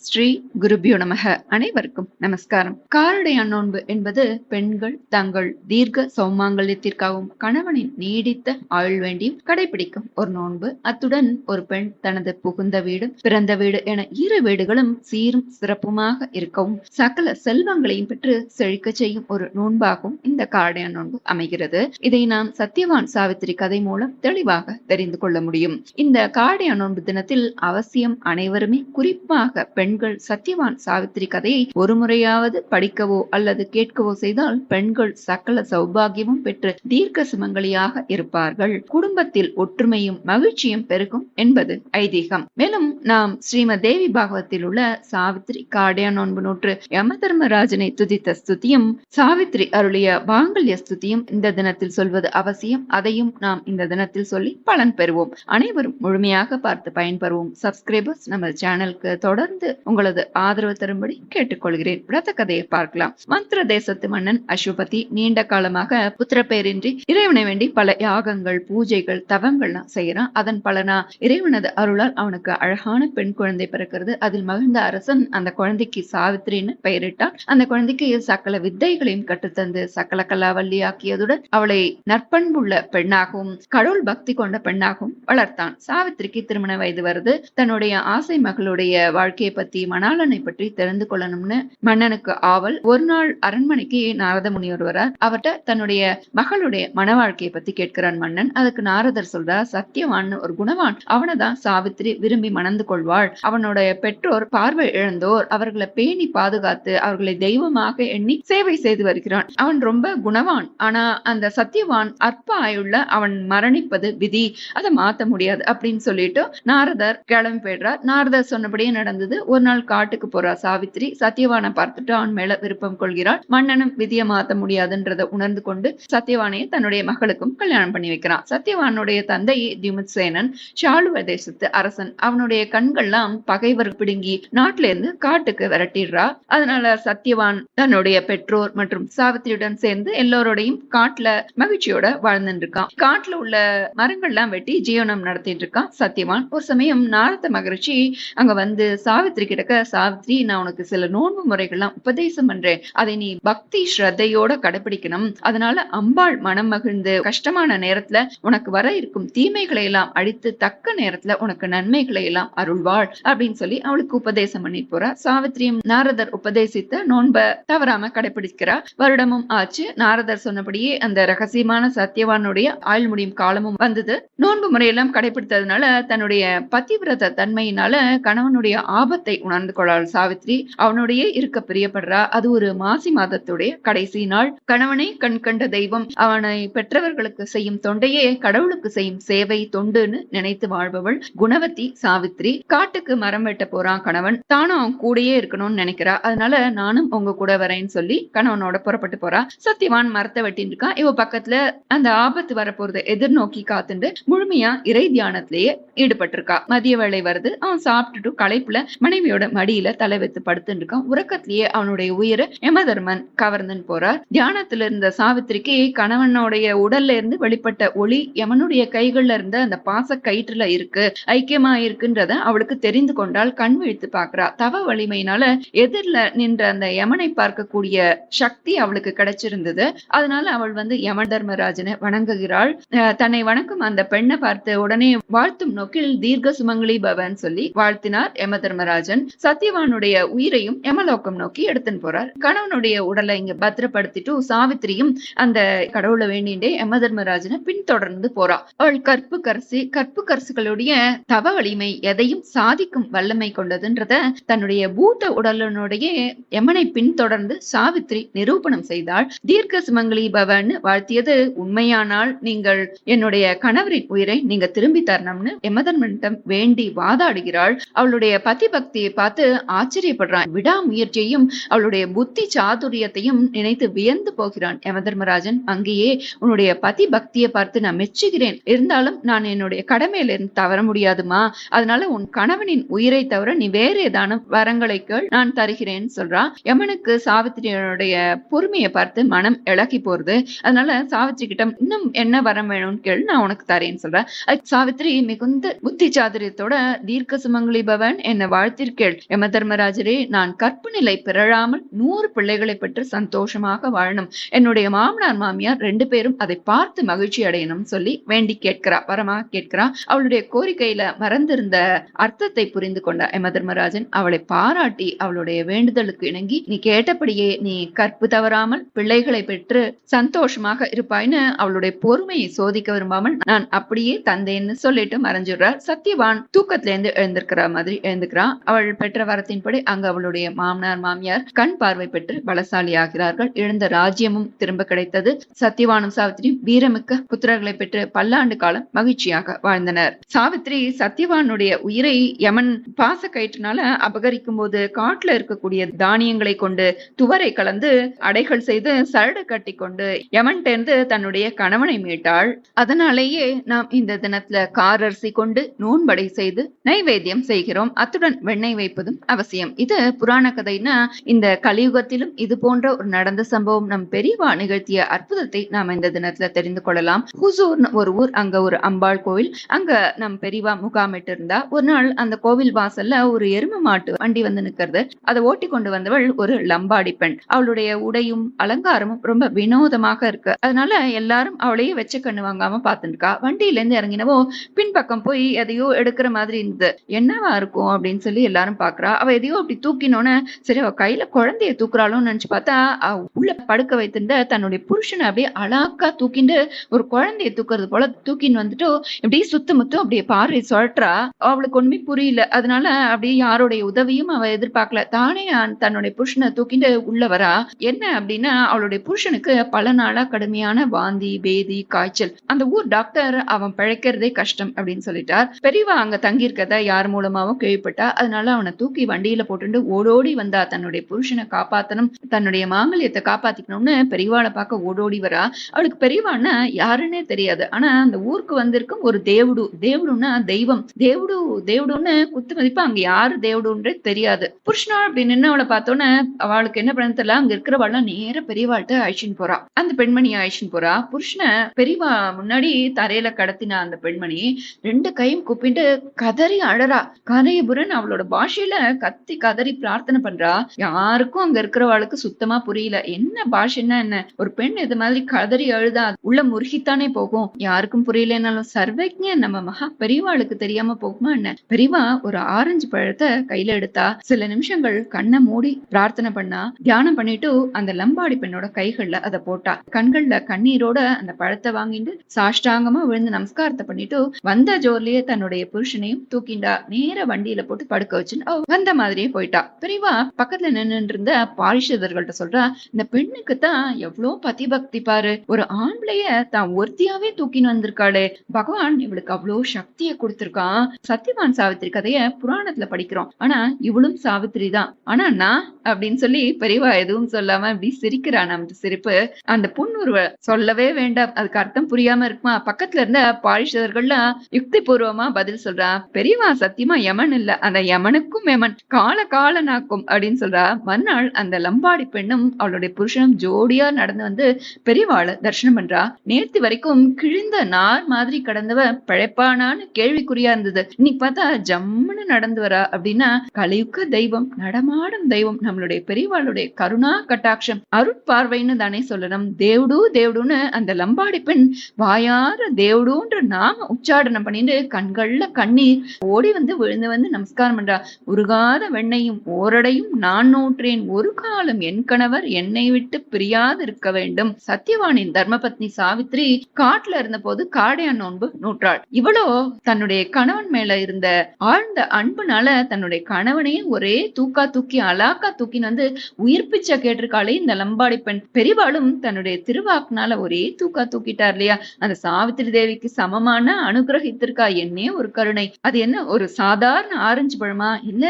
ஸ்ரீ குருபியோ நமக. அனைவருக்கும் நமஸ்காரம். காரடைய நோன்பு என்பது பெண்கள் தங்கள் தீர்க்க சௌமாங்கல்யத்திற்காகவும் கணவனின் நீடித்த ஆயுள் வேண்டியும் கடைபிடிக்கும் ஒரு நோன்பு. அத்துடன் ஒரு பெண் தனது புகுந்த வீடு பிறந்த வீடு என இரு வீடுகளும் சீரும் சிறப்புமாக இருக்கவும் சகல செல்வங்களையும் பெற்று செழிக்க செய்யும் ஒரு நோன்பாகவும் இந்த காரடைய நோன்பு அமைகிறது. இதை நாம் சத்தியவான் சாவித்திரி கதை மூலம் தெளிவாக தெரிந்து கொள்ள முடியும். இந்த காரடைய நோன்பு தினத்தில் அவசியம் அனைவருமே, குறிப்பாக பெண்கள் சத்தியவான் சாவித்திரி கதையை ஒரு முறையாவது படிக்கவோ அல்லது கேட்கவோ செய்தால் பெண்கள் சகல சௌபாகியமும் பெற்று தீர்க்க சுமங்கலியாக இருப்பார்கள். குடும்பத்தில் ஒற்றுமையும் மகிழ்ச்சியும் பெருகும் என்பது ஐதீகம். மேலும் நாம் ஸ்ரீமத் தேவி பாகவத்தில் உள்ள சாவித்திரி காரடைய நோன்பு நூற்று யம தர்மராஜனை துதித்த ஸ்துதியும் சாவித்திரி அருளிய மாங்கல்ய ஸ்துதியும் இந்த தினத்தில் சொல்வது அவசியம். அதையும் நாம் இந்த தினத்தில் சொல்லி பலன் பெறுவோம். அனைவரும் முழுமையாக பார்த்து பயன்பெறுவோம். சப்ஸ்கிரைபர்ஸ் நம்ம சேனலுக்கு தொடர்ந்து உங்களது ஆதரவு தரும்படி கேட்டுக்கொள்கிறேன். விரத கதையை பார்க்கலாம். மந்திர தேசத்து மன்னன் அசுபதி நீண்ட காலமாக புத்திர பேரின்றி இறைவனை வேண்டி பல யாகங்கள் பூஜைகள் தவங்கள்லாம் செய்யறான். அதன் பலனா இறைவனது அருளால் அவனுக்கு அழகான பெண் குழந்தை பிறக்கிறது. அதில் மகிழ்ந்த அரசன் அந்த குழந்தைக்கு சாவித்திரின்னு பெயரிட்டான். அந்த குழந்தைக்கு சகல வித்தைகளையும் கற்றுத்தந்து சகல கலாவல்லியாக்கியதுடன் அவளை நற்பண்புள்ள பெண்ணாகவும் கடவுள் பக்தி கொண்ட பெண்ணாகவும் வளர்த்தான். சாவித்திரிக்கு திருமண வயது வருது. தன்னுடைய ஆசை மகளுடைய வாழ்க்கையை பத்தி மணாளனை பற்றி தெரிந்து கொள்ளணும்னு மன்னனுக்கு ஆவல். ஒரு நாள் அரண்மனைக்கு நாரத முனிவர் வரார். அவர்கிட்ட தன்னுடைய மகளுடைய மன வாழ்க்கையை பத்தி கேட்கிறான் மன்னன். அதுக்கு நாரதர் சொல்றார், சத்தியவான் ஒரு குணவான், அவனைதான் சாவித்திரி விரும்பி மணந்து கொள்வாள். அவனுடைய பெற்றோர் பார்வை இழந்தோர், அவர்களை பேணி பாதுகாத்து அவர்களை தெய்வமாக எண்ணி சேவை செய்து வருகிறான். அவன் ரொம்ப குணவான். ஆனா அந்த சத்தியவான் அற்ப ஆயுள்ள அவன் மரணிப்பது விதி, அதை மாத்த முடியாது அப்படின்னு சொல்லிட்டு நாரதர் கிளம்பி போயிடுறார். நாரதர் சொன்னபடியே நடந்தது. ஒரு நாள் காட்டுக்கு போறா சாவித்திரி. சத்தியவானை பார்த்துட்டு அவன் மேல விருப்பம் கொள்கிறாள். மன்னனும் விதியை மாத்த முடியாதுன்றதை உணர்ந்து கொண்டு சத்தியவானையை தன்னுடைய மகளுக்கும் கல்யாணம் பண்ணி வைக்கிறான். சத்தியவானுடைய தந்தை திமுத்சேனன் சாளுவ தேசத்து அரசன். அவனுடைய கண்கள்லாம் பகைவர் பிடுங்கி நாட்டில இருந்து காட்டுக்கு விரட்டிடுறா. அதனால சத்தியவான் தன்னுடைய பெற்றோர் மற்றும் சாவித்திரியுடன் சேர்ந்து எல்லோரோடையும் காட்டுல மகிழ்ச்சியோட வாழ்ந்துட்டு இருக்கான். காட்டுல உள்ள மரங்கள்லாம் வெட்டி ஜீவனம் நடத்திட்டு இருக்கான் சத்தியவான். ஒரு சமயம் நாரத மகரிஷி அங்க வந்து சாவித்திரி கிடக்க, சாவித்திரி, நான் உனக்கு சில நோன்பு முறைகள்லாம் உபதேசம் பண்றேன், அதை நீ பக்தி ஸ்ரத்தையோட கடைபிடிக்கணும். அதனால அம்பாள் மனம் மகிழ்ந்து கஷ்டமான நேரத்துல உனக்கு வர இருக்கும் தீமைகளை எல்லாம் அழித்து தக்க நேரத்துல உனக்கு நன்மைகளை எல்லாம் அருள்வாள் அப்படின்னு சொல்லி அவளுக்கு உபதேசம் பண்ணிட்டு போறா. சாவித்திரியும் நாரதர் உபதேசித்த நோன்ப தவறாம கடைபிடிக்கிறா. வருடமும் ஆச்சு. நாரதர் சொன்னபடியே அந்த ரகசியமான சத்தியவானுடைய ஆயுள் முடியும் காலமும் வந்தது. நோன்பு முறையெல்லாம் கடைபிடித்ததுனால தன்னுடைய பதிவிரத தன்மையினால கணவனுடைய ஆபத்தை உணர்ந்து கொள்ளாள் சாவித்திரி. அவனுடைய இருக்க பிரியப்படுறா. அது ஒரு மாசி மாதத்துடைய கடைசி நாள். கணவனை கண் கண்ட தெய்வம், அவனை பெற்றவர்களுக்கு செய்யும் தொண்டையே கடவுளுக்கு செய்யும் சேவை தொண்டுன்னு நினைத்து வாழ்பவள் குணவதி சாவித்திரி. காட்டுக்கு மரம் வெட்ட போறான் கணவன். தானும் அவன் கூடயே இருக்கணும்னு நினைக்கிறா. அதனால நானும் உங்க கூட வரேன்னு சொல்லி கணவனோட புறப்பட்டு போறா. சத்தியவான் மரத்தை வெட்டின்னு இருக்கான். இவ பக்கத்துல அந்த ஆபத்து வரப்போறதை எதிர்நோக்கி காத்துண்டு முழுமையா இறை தியானத்திலேயே ஈடுபட்டிருக்கா. மதிய வேளை வருது. அவன் சாப்பிட்டுட்டு களைப்புல மனைவியோட மடியில தலை வைத்து படுத்துட்டு இருக்கான். உறக்கத்திலேயே அவனுடைய உயிரை யமதர்மன் கவர்ந்துன்னு போறார். தியானத்துல இருந்த சாவித்திரிக்கு கணவனுடைய உடல்ல இருந்து வெளிப்பட்ட ஒளி யமனுடைய கைகள்ல இருந்த அந்த பாச கயிற்றுல இருக்கு, ஐக்கியமா இருக்குன்றத அவளுக்கு தெரிந்து கொண்டால் கண் விழித்து பாக்குறா. தவ வலிமையினால எதிரில நின்ற அந்த யமனை பார்க்கக்கூடிய சக்தி அவளுக்கு கிடைச்சிருந்தது. அதனால அவள் வந்து யம தர்மராஜனை வணங்குகிறாள். தன்னை வணங்கும் அந்த பெண்ணை பார்த்து உடனே வாழ்த்தும் நோக்கில் தீர்க்க சுமங்கலி பவன் சொல்லி வாழ்த்தினார் யம தர்மராஜன். சத்தியவானுடைய உயிரையும் யமலோகம் நோக்கி எடுத்துன்னு போறார். கணவனுடைய உடலை இங்க பத்திரப்படுத்திட்டு சாவித்திரியும் அந்த கடவுளை வேண்டிண்டே யம தர்மராஜனை பின்தொடர்ந்து போறா. அவள் கற்பு கரசுகளுடைய தவ வலிமை எதையும் சாதிக்கும் வல்லமை கொண்டதுன்றத தன்னுடைய பூத்த உடலனுடைய யமனை பின்தொடர்ந்து சாவித்திரி நிரூபணம் செய்தாள். தீர்க்க சுமங்கலி பவன் வாழ்த்தியது உண்மையானால் நீங்கள் என்னுடைய கணவரின் உயிரை நீங்க திரும்பி தரணும்னு யமதர்மனிடம் வேண்டி வாதாடுகிறாள். அவளுடைய பதி பக்தியை பார்த்து ஆச்சரியப்படுறான். விடாமுயற்சியையும் அவளுடைய புத்தி சாதுரியத்தையும் நினைத்து வியந்து போகிறான் யமதர்மராஜன். அங்கேயே உன்னுடைய பதி பக்தியை பார்த்து நான் மெச்சுகிறேன், இருந்தாலும் நான் என்னுடைய கடமையில இருந்து தவற முடியாதுமா, அதனால உன் கணவனின் உயிரை தவிர நீ வேற ஏதானும் வரங்களை கேள், நான் தருகிறேன்னு சொல்றான். யமனுக்கு சாவித்திரியோடைய பொறுமையை பார்த்து மனம் இழகி போறது. அதனால சாவித்திரி கிட்ட இன்னும் என்ன வரம் வேணும்னு கேள், நான் உனக்கு தரேன்னு சொல்றேன். சாவித்திரி மிகுந்த புத்தி சாதுரியத்தோட தீர்க்க சுமங்கலி பவன் என்னை வாழ்த்திருக்கேள். யம தர்மராஜரே, நான் கற்பு நிலை பிறழாமல் 100 பிள்ளைகளை பெற்று சந்தோஷமாக வாழணும். என்னுடைய மாமனார் மாமியார் 2 பேரும் அதை பார்த்து மகிழ்ச்சி அடையணும் சொல்லி வேண்டி கேட்கிறா, வரமா கேட்கிறா. அவளுடைய கோரிக்கையில மறந்திருந்த அர்த்தத்தை புரிந்து கொண்ட யம தர்மராஜன் அவளை பாராட்டி அவளுடைய வேண்டுதலுக்கு இணங்கி, நீ கேட்டபடியே நீ கற்பு தவறாமல் பிள்ளைகளை பெற்று சந்தோஷமாக இருப்பாய்னு அவளுடைய பொறுமையை சோதிக்க விரும்பாமல் நான் அப்படியே தந்தேன்னு சொல்லிட்டு மறைஞ்சிடுறார். சத்யவான் தூக்கத்துல இருந்து எழுந்திருக்கிற மாதிரி எழுந்துக்கிறான். அவள் பெற்ற வரத்தின்படி அங்க அவளுடைய மாமனார் மாமியார் கண் பார்வை பெற்று பலசாலி ஆகிறார்கள். இழந்த ராஜ்யமும் திரும்ப கிடைத்தது. சத்யவானும் சாவித்திரியும் வீரமிக்க புத்திரர்களை பெற்று பல்லாண்டு காலம் மகிழ்ச்சியாக வாழ்ந்தனர். சாவித்திரி சத்யவானுடைய உயிரை யமன் பாச கயிற்றுனால அபகரிக்கும் போது காட்டுல இருக்கக்கூடிய தானியங்களை கொண்டு துவரை கலந்து அடைகள் செய்து சரடு கட்டி கொண்டு யமன் தேர்ந்து தன்னுடைய கணவனை மீட்டாள். அதனாலேயே நாம் இந்த தினத்துல காரரிசி கொண்டு நூன்படை செய்து நைவேத்தியம் செய்கிறோம். அத்துடன் வெண்ணெய் வைப்பதும் அவசியம். இது புராண கதைன்னா இந்த கலியுகத்திலும் இது போன்ற ஒரு நடந்த சம்பவம் நம் பெரியவா நிகழ்த்திய அற்புதத்தை நாம் இந்த தினத்துல தெரிந்து கொள்ளலாம். ஹுசூர்னு ஒரு ஊர், அங்க ஒரு அம்பாள் கோவில், அங்க நம் பெரியவா முகாமிட்டு இருந்தா. ஒரு நாள் அந்த கோவில் வாசல்ல ஒரு எரும மாட்டு வண்டி வந்து நிக்கிறது. அதை ஓட்டி கொண்டு வந்தவள் ஒரு லம்பாடி பெண். அவளுடைய உடையும் அலங்காரமும் ரொம்ப வினோதமாக இருக்கு. அதனால எல்லாரும் அவளையே வச்ச கண்ணு வாங்காம பாத்துருக்கா. வண்டியில இருந்து இறங்கினவோ பின்பக்கம் போய் எதையோ எடுக்கிற மாதிரி இருந்தது. என்னவா இருக்கும் அப்படின்னு சொல்லி எல்லாரும் பாக்குறா. அவ எதையோ அப்படி தூக்கினோன்னு சரி அவ கையில குழந்தைய தூக்குறாளோன்னு நினைச்சு பார்த்தா உள்ள படுக்க வைத்திருந்த தன்னுடைய புருஷனை அப்படியே அழகா தூக்கிண்டு ஒரு குழந்தைய தூக்குறது போல தூக்கின்னு வந்துட்டு இப்படி சுத்து முத்தும் அப்படியே பார்வை சொல்றா. அவளுக்கு ஒண்ணுமே புரியல. அதனால அப்படியே யாருடைய உதவியும் அவ எதிர்பார்க்கல. தானே தன்னுடைய புருஷனை தூக்கிட்டு உள்ள வரா. என்ன அப்படின்னா அவளுடைய புருஷனுக்கு பல நாளா கடுமையான வாந்தி, பேதி, காய்ச்சல். அந்த ஊர் டாக்டர் அவன் பிழைக்கிறதே கஷ்டம் அப்படின்னு சொல்லிட்டார். பெரியவா அங்க தங்கி இருக்கத யார் மூலமாவும் கேள்விப்பட்டா. அதனால அவனை தூக்கி வண்டியில போட்டு ஓடோடி வந்தா. தன்னுடைய புருஷனை காப்பாத்தணும், தன்னுடைய மாங்கல்யத்தை காப்பாத்திக்கணும்னு பெரியவாளை பார்க்க ஓடோடி வரா. அவளுக்கு பெரியவான்னா யாருன்னே தெரியாது. ஆனா அந்த ஊருக்கு வந்திருக்கும் ஒரு தேவுடு. தேவுடுன்னா தெய்வம். தேவுடுன்னு குத்து மதிப்பா அங்க யாரு தேவுடுன்றே தெரியாது. புருஷனா அப்படி நின்று அவளை பார்த்தோன்னே அவளுக்கு என்ன பண்ண தெரியல. அங்க இருக்கிறவாள்லாம் நேர பெரியவாள்கிட்ட அழிச்சுன்னு போறா. அந்த பெண்மணி அழிச்சுன்னு போறா. புருஷனை பெரியவா முன்னாடி தரையில கடத்தினா அந்த பெண்மணி 2 கையும் கூப்பிட்டு கதறி அழறா. கரையபுரன் அவளோட பாஷையில கத்தி கதறி பிரார்த்தனை பண்றா. யாருக்கும் அங்க இருக்கிறவாளுக்கு சுத்தமா புரியல. என்ன பாஷைன்னா என்ன, ஒரு பெண் இது மாதிரி கதறி அழுதா உள்ள முருகித்தானே போகும். யாருக்கும் புரியலனாலும் சர்வஜ்ஞ நம்ம மகா பெரியவாளுக்கு தெரியாம போகுமா என்ன. பெரியவா ஒரு ஆரஞ்சு பழத்தை கையில எடுத்தா. சில நிமிஷங்கள் கண்ணை மூடி பிரார்த்தனை பண்ணா. தியானம் பண்ணிட்டு அந்த லம்பாடி பெண்ணோட கைகள்ல அதை போட்டா. கண்கள்ல கண்ணீரோட அந்த பழத்தை வாங்கிட்டு சாஷ்டாங்கமா விழுந்து நமஸ்காரத்தை பண்ணிட்டு வந்த ஜோர்லயே தன்னுடைய புருஷனையும் தூக்கிண்டா. நேர வண்டியில போட்டு படுக்க வச்சுன்னு வந்த மாதிரியே போயிட்டா. பெரியவா பக்கத்துல நின்று இருந்த பாரிஷதர்கள்ட்ட சொல்றா, இந்த பெண்ணுக்கு தான் எவ்வளவு பதிபக்தி பாரு. ஒரு ஆம்பளைய தான் ஒருத்தியாவே தூக்கின்னு வந்திருக்காளே. பகவான் இவளுக்கு அவ்வளவு சக்தியை கொடுத்திருக்கான். சத்யவான் சாவித்திரி கதைய புராணத்துல படிக்கிறோம். ஆனா இவளும் சாவித்திரி தான். ஆனா நான் அப்படின்னு சொல்லி பெரியவா எதுவும் சொல்லாம இப்படி சிரிக்கிறான். அந்த சிரிப்பு அந்த புன்னுருவ சொல்லவே வேண்டாம். அதுக்கு அர்த்தம் புரியாம இருக்குமா. பக்கத்துல இருந்த பாரிஷதர்கள்லாம் யுக்தி பூர்வமா பதில் சொல்றா. பெரியவா சத்தியமா யமன் இல்ல, அந்த யமனுக்கும் யமன் கால நாக்கும் அப்படின்னு சொல்றா. மறுநாள் அந்த லம்பாடி பெண்ணும் அவளுடைய புருஷனும் ஜோடியா நடந்து வந்து பெரியவாளை தரிசனம் பண்றா. நேத்து வரைக்கும் கிழிந்த நார் மாதிரி கடந்தவ பிழைப்பானான்னு கேள்விக்குறியா இருந்தது. இன்னைக்கு பார்த்தா ஜம்முன்னு நடந்து வரா. அப்படின்னா கலியுக தெய்வம், நடமாடும் தெய்வம், நம்மளுடைய பெரியவாளுடைய கருணா கட்டாட்சம், அருட்பார்வைன்னு தானே சொல்லணும். தேவுடுன்னு அந்த லம்பாடி பெண் வாயார தேவுடுன்ற நாம உச்சாடனம் பண்ணிட்டு கண்கள்ல கண்ணீர் ஓடி வந்து விழுந்து வந்து நமஸ்காரம் பண்றா. உருகாத வெண்ணையும் ஓரடையும் நான் நூற்றேன், ஒரு காலம் என் கணவர் என்னை விட்டு பிரியாது இருக்க வேண்டும். சத்யவானின் தர்மபத்னி சாவித்திரி காட்டுல இருந்த போது காடையான் நோன்பு நூற்றாள். இவளோ தன்னுடைய கணவன் மேல இருந்த ஆழ்ந்த அன்புனால தன்னுடைய கணவனையே ஒரே தூக்கி அலாக்கா தூக்கின்னு வந்து உயிர் பிச்சை கேட்டிருக்காளே இந்த லம்பாடி பெண். பெரியவாளும் தன்னுடைய திருவாக்குனால ஒரே தூக்கிட்டார் இல்லையா. அந்த சாவித்திரி தேவிக்கு சமமான அனுகிரகித்திருக்கா. என்னே ஒரு கருணை. அது என்ன ஒரு சாதாரண ஆரஞ்சு பழமா? இல்ல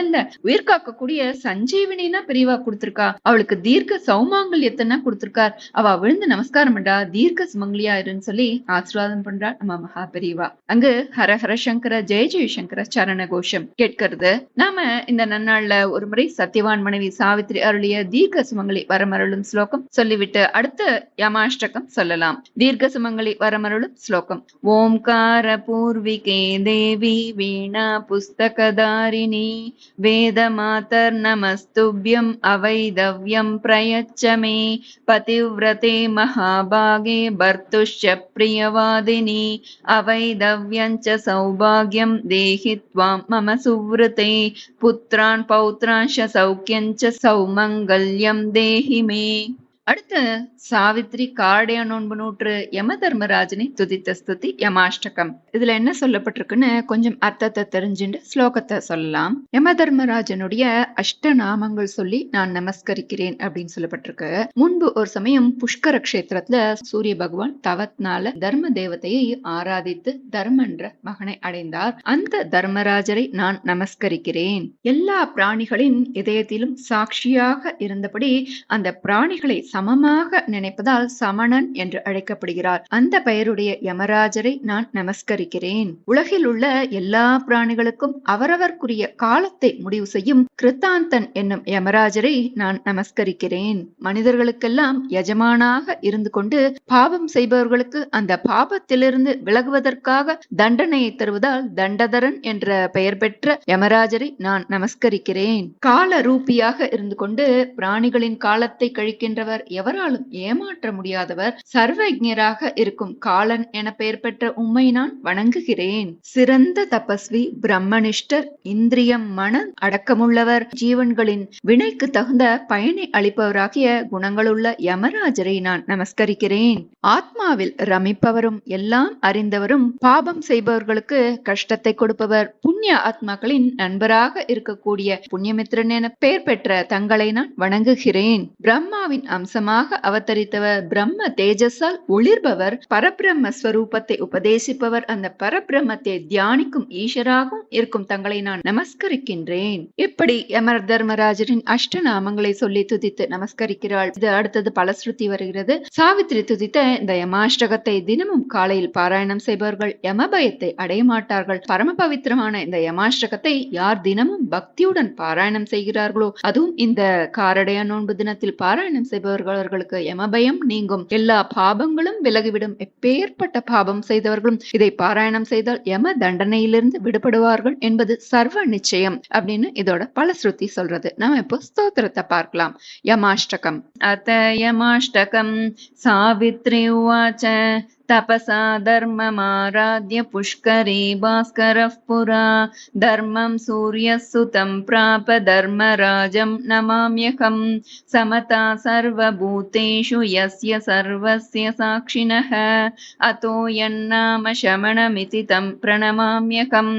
உயிர் காக்கக்கூடிய சஞ்சீவினா பெரியவா கொடுத்திருக்கா. அவளுக்கு தீர்க்க சௌமாங்கல்யத்தனா கொடுத்திருக்கார். அவ விழுந்து நமஸ்காரம் பண்றா. தீர்க்க சுமங்கலியா இருன்னு சொல்லி ஆசீர்வாதம் பண்றா நம்ம மகா பெரியவா. அங்கு ஹர ஹர சங்கர ஜெய ஜெய சங்கர சரண கோஷம் கேட்கிறது. நாம இந்த நன்னாள்ல ஒரு முறை சத்யவான் மனைவி சாவித்திரி அருளிய தீர்க்க சுமங்கலி வரமருளும் ஸ்லோகம் சொல்லிவிட்டு அடுத்த யமாஷ்டகம் சொல்லலாம். தீர்க்க சுமங்கலி வரமருளும் ஸ்லோகம். ஓம்கார பூர்விகே தேவி வீணா புஸ்தகதாரிணி प्रदायिनी वेदमातर्नमस्तुभ्यम् अवैधव्यं प्रयच्छ मे पतिव्रते महाभागे भर्तुश्च प्रियवादिनी अवैधव्यं च सौभाग्यं देहि त्वां मम सुवृते पुत्रान् पौत्रांश सौख्यं च सौमङ्गल्यं देहि मे. அடுத்து சாவித்ரி கார்டைய நோன்பு நூற்று யம தர்மராஜனை துதித்த ஸ்துதி யமாஷ்டகம். இதுல என்ன சொல்லப்பட்டிருக்குன்னு கொஞ்சம் அர்த்தத்தை தெரிஞ்சுட்டு ஸ்லோகத்தை சொல்லலாம். யம தர்மராஜனுடைய அஷ்டநாமங்கள் சொல்லி நான் நமஸ்கரிக்கிறேன் அப்படின்னு சொல்லப்பட்டிருக்கு. முன்பு ஒரு சமயம் புஷ்கர கஷேத்திரத்துல சூரிய பகவான் தவத்னால தர்ம தேவதையை ஆராதித்து தர்மன்ற மகனை அடைந்தார். அந்த தர்மராஜரை நான் நமஸ்கரிக்கிறேன். எல்லா பிராணிகளின் இதயத்திலும் சாட்சியாக இருந்தபடி அந்த பிராணிகளை சமமாக நினைப்பதால் சமணன் என்று அழைக்கப்படுகிறார். அந்த பெயருடைய யமராஜரை நான் நமஸ்கரிக்கிறேன். உலகில் உள்ள எல்லா பிராணிகளுக்கும் அவரவர்க்குரிய காலத்தை முடிவு செய்யும் கிருத்தாந்தன் என்னும் யமராஜரை நான் நமஸ்கரிக்கிறேன். மனிதர்களுக்கெல்லாம் எஜமானாக இருந்து கொண்டு பாவம் செய்பவர்களுக்கு அந்த பாபத்திலிருந்து விலகுவதற்காக தண்டனையை தருவதால் தண்டதரன் என்ற பெயர் பெற்ற யமராஜரை நான் நமஸ்கரிக்கிறேன். கால ரூபியாக இருந்து கொண்டு பிராணிகளின் காலத்தை கழிக்கின்றவர், எவராலும் ஏமாற்ற முடியாதவர், சர்வஜராக இருக்கும் காலன் என பெயர் பெற்ற உம்மை நான் வணங்குகிறேன். சிறந்த தபஸ்வி, பிரம்மனிஷ்டர், இந்திரியம் மன அடக்கமுள்ளவர், ஜீவன்களின் வினைக்கு தகுந்த பயனை அளிப்பவராகிய குணங்களுள்ள யமராஜரை நான் நமஸ்கரிக்கிறேன். ஆத்மாவில் ரமிப்பவரும் எல்லாம் அறிந்தவரும் பாபம் செய்பவர்களுக்கு கஷ்டத்தை கொடுப்பவர், புண்ணிய ஆத்மாக்களின் நண்பராக இருக்கக்கூடிய புண்ணியமித்ரன் என பெயர் பெற்ற தங்களை நான் வணங்குகிறேன். பிரம்மாவின் அம்சமாக அவதரித்தவர், பிரம்ம தேஜஸால் ஒளிர்பவர், பரபிரம்ம ஸ்வரூபத்தை உபதேசிப்பவர், அந்த பரபிரம்மத்தை தியானிக்கும் ஈஸ்வராகவும் இருக்கும் தங்களை நான் நமஸ்கரிக்கின்றேன். இப்படி யம தர்மராஜரின் அஷ்டநாமங்களை சொல்லி துதித்து நமஸ்கரிக்கிறாள். இது அடுத்தது பலஸ்ருதி வருகிறது. சாவித்ரி துதித்த இந்த யமாஷ்டகத்தை தினமும் காலையில் பாராயணம் செய்பவர்கள் யமபயத்தை அடைய மாட்டார்கள். பரம பவித்திரமான இந்த யமாஷ்டகத்தை யார் தினமும் பக்தியுடன் பாராயணம் செய்கிறார்களோ, அதுவும் இந்த காரடைய நோன்பு தினத்தில் பாராயணம் செய்பவர்களுக்கு யமபயம் நீங்கும், எல்லா பாபங்களும் விலகிவிடும். எப்பேற்பட்ட பாபம் செய்தவர்களும் இதை பாராயணம் செய்தால் யம தண்டனையிலிருந்து விடுபடுவார்கள் என்பது சர்வ நிச்சயம் அப்படின்னு இதோட பலஸ்ருதி சொல்றது. நாம இப்போ ஸ்தோத்திரத்தை பார்க்கலாம். யமாஷ்டகம். அத யமாஷ்டகம். சாவித்ரி உவாச்ச तपसा धर्ममाराध्य पुष्करे भास्करः पुरा धर्मं सूर्यसुतं प्राप धर्मराजं नमाम्यहं समता सर्वभूतेषु यस्य सर्वस्य साक्षिणः अतो यन्नाम शमनमिति तं प्रणमाम्यहं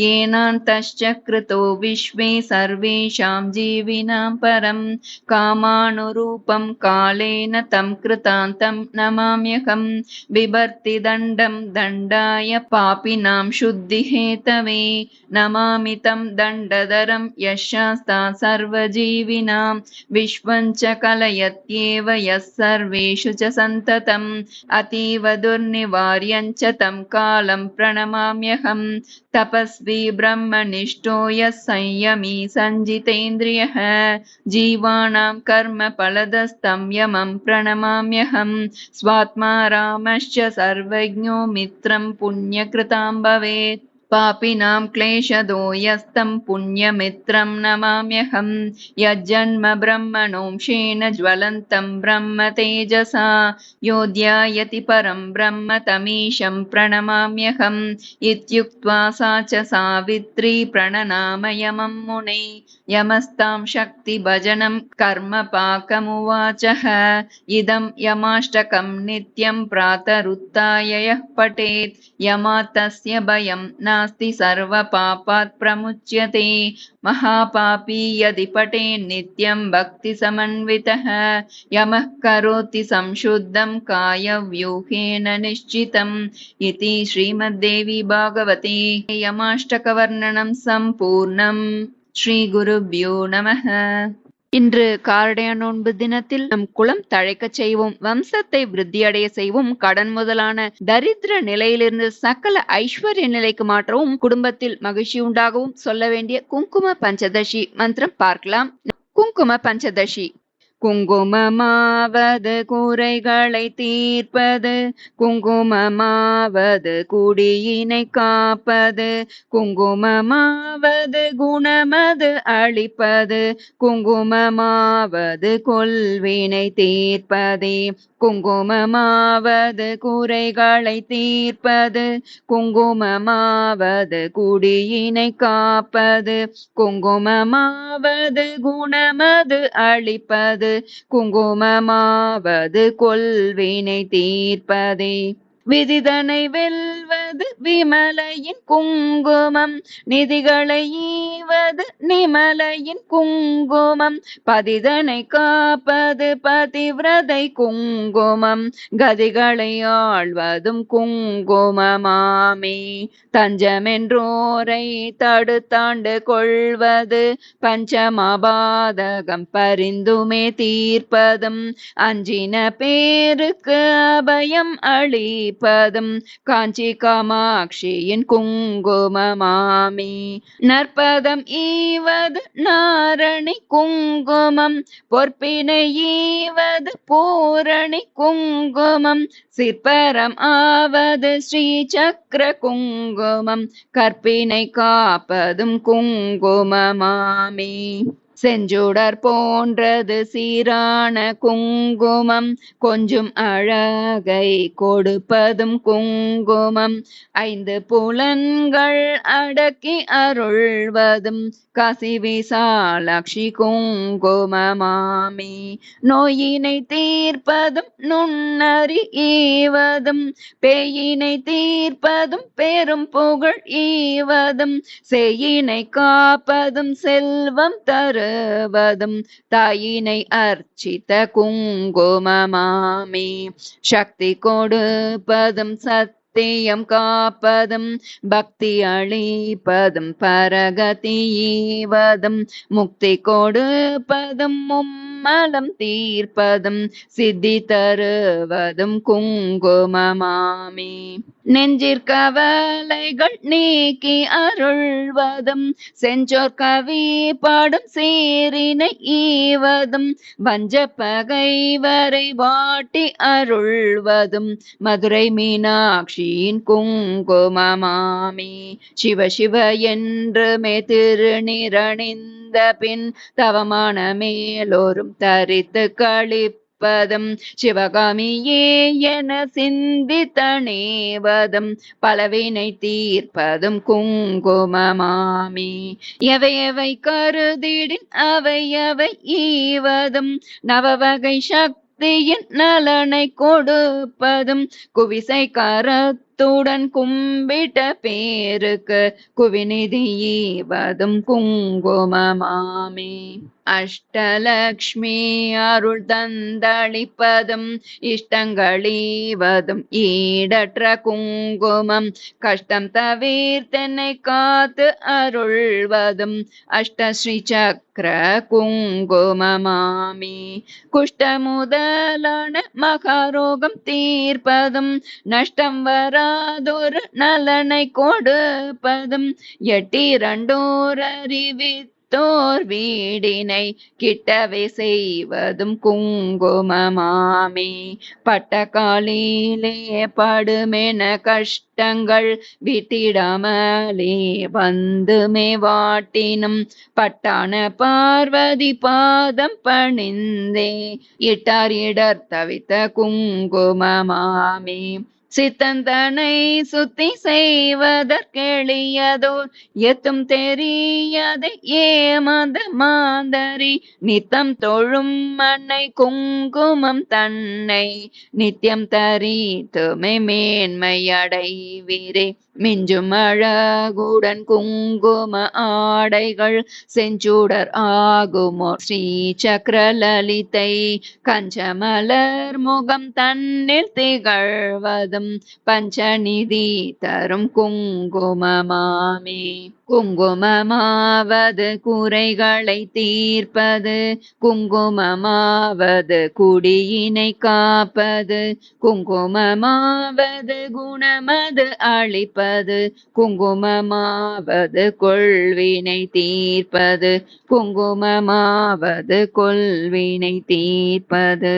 येनान्तश्च कृतो विश्वे सर्वेषां जीविनां परं कामानुरूपं कालेन तं कृतान्तं नमाम्यहं विभर्तिदण्डं दण्डाय पापिनां शुद्धिहेतवे नमामि तं दण्डधरं यशास्ता सर्वजीविनां विश्वं च कलयत्येव यः सर्वेषु च सन्ततम् अतीव दुर्निवार्यं च तं कालं प्रणमाम्यहं तपस्वी ब्रह्मनिष्ठो यः संयमी सञ्जितेन्द्रियः जीवानां कर्मफलदस्तं यमं प्रणमाम्यहं स्वात्मा रामश्च सर्वज्ञो मित्रं पुण्यकृतां भवेत् पापिनां क्लेशदो यस्तं पुण्यमित्रं नमाम्यहं यज्जन्म ब्रह्मणोंशेन ज्वलन्तं ब्रह्म तेजसा योऽध्यायति परं ब्रह्म तमीशं प्रणमाम्यहम् इत्युक्त्वा सा च सावित्री प्रणनाम यमं मुने यमस्तां शक्तिभजनं कर्मपाकमुवाचः इदं यमाष्टकं नित्यं प्रातरुत्थाय यः पठेत् यमात् तस्य भयं नास्ति सर्वपापात् प्रमुच्यते महापापी यदि पठेन् नित्यं भक्तिसमन्वितः यमः करोति संशुद्धं कायव्यूहेन निश्चितम् इति श्रीमद्देवी भागवते यमाष्टकवर्णनं सम्पूर्णम् ஸ்ரீ குருப்யோ நமஹ. இன்று காரடைய நோன்பு தினத்தில் நம் குலம் தழைக்கச் செய்வோம், வம்சத்தை விருத்தியடைய செய்வோம், கடன் முதலான தரித்திர நிலையிலிருந்து சகல ஐஸ்வர்ய நிலைக்கு மாற்றவும், குடும்பத்தில் மகிழ்ச்சி உண்டாகவும் சொல்ல வேண்டிய குங்கும பஞ்சதசி மந்திரம் பார்க்கலாம். குங்கும பஞ்சதசி. குங்குமமாவது குறைகளை தீர்ப்பது, குங்குமமாவது குடியினை காப்பது, குங்குமமாவது குணமது அளிப்பது, குங்குமமாவது கொல்வினை தீர்ப்பதே. குங்குமமாவது குறைகளை தீர்ப்பது, குங்குமமாவது குடியினை காப்பது, குங்குமமாவது குணமது அளிப்பது, குங்குமமாவது கொல்வினை தீர்ப்பதே. விதிதனை வெல்வது விமலையின் குங்குமம், நிதிகளை ஈவது நிமலையின் குங்குமம், பதிதனை காப்பது பதிவிரதை குங்குமம், கதிகளை ஆழ்வதும் குங்குமமாமே. தஞ்சமென்றோரை தடுத்தாண்டு கொள்வது, பஞ்சமபாதகம் பரிந்துமே தீர்ப்பதும், அஞ்சின பேருக்கு அபயம் அளிப்பதும், காஞ்சி காமாட்சியின் குங்குமமாமே. நற்பதம் ஈவது நாரணி குங்குமம், பொற்பினை ஈவது பூரணி குங்குமம், சிற்பரம் ஆவது ஸ்ரீ சக்கர குங்குமம், கற்பினை காப்பதும் குங்குமமாமே. செஞ்சுடர் போன்றது சீரான குங்குமம், கொஞ்சம் அழகை கொடுப்பதும் குங்குமம், ஐந்து புலன்கள் அடக்கி அருள்வதும், காசி விசாலாட்சி குங்குமமாமே. நோயினை தீர்ப்பதும் நுண்ணறி ஈவதும், பேயினை தீர்ப்பதும் பெரும் புகழ் ஈவதும், செய்யினை காப்பதும் செல்வம் தருவதும், தாயினை அர்ச்சித்த குங்குமமாமே. சக்தி கொடுப்பதும் சத்தியம் காப்பதும், பக்தி அளிப்பதும் பரகதி ஈவதும், முக்தி கொடுப்பதும் மும்மலம் தீர்ப்பதும், சித்தி தருவதும் குங்குமமாமே. நெஞ்சிற்கவலைகள் நீக்கி அருள்வதும், செஞ்சோர் கவி பாடும் சீரினை ஈவதும், வஞ்ச பகைவரை வாட்டி அருள்வதும், மதுரை மீனாட்சியின் குங்குமமாமே. சிவ சிவ என்றுமே திருநிறணிந்த பின், தவமான மேலோரும் தரித்து களிப்பதும், சிவகாமியே என சிந்தித்தனேவதும், பலவினை தீர்ப்பதும் குங்குமமாமே. எவை எவை கருதிடின் அவை அவை ஈவதும், நவவகை சக்தியின் நலனை கொடுப்பதும், குவிசை கரத்துடன் கும்பிட்ட பேருக்கு குவிநிதி ஈவதும் குங்குமமாமே. அஷ்டலக்ஷ்மி அருள் தந்தளிப்பதும், இஷ்டங்களீவதும் ஈடற்ற குங்குமம், கஷ்டம் தவிர்த்தென்னை காத்து அருள்வதும், அஷ்டஸ்ரீ சக்கர குங்குமமாமே. குஷ்ட முதலான மகாரோகம் தீர்ப்பதும், நஷ்டம் வராதொரு நலனை கொடுப்பதும், எட்டிரண்டோர் அறிவித்தோர் வீடினை கிட்டவே செய்வதும் குங்குமமாமே. பட்ட காலிலே படுமென கஷ்டங்கள் விட்டிடாமலே வந்துமே வாட்டினும், பட்டான பார்வதி பாதம் பணிந்தே இட்டார் இடர் தவித்த குங்குமமாமே. சித்தந்தனை சுத்தி செய்வதற்கெளியதோர் எத்தும் தெரியாத ஏமாந்த மாந்தரி, நித்தம் தொழும் மண்ணை குங்குமம் தன்னை, நித்தியம் தரித்துமை மேன்மை அடைவீரே. மிஞ்சும் அழகுடன் குங்கும ஆடைகள் செஞ்சுடர் ஆகுமோ ஸ்ரீ சக்கரலலிதை, கஞ்சமலர் முகம் தன்னில் திகழ்வதும், பாதம் பஞ்சநிதி தரும் குங்குமமாமே. குங்குமமாவது குறைகளை தீர்ப்பது, குங்குமமாவது குடியினை காப்பது, குங்குமமாவது குணமது அளிப்பது, குங்குமமாவது கொள்வினை தீர்ப்பது, குங்குமமாவது கொள்வினை தீர்ப்பது.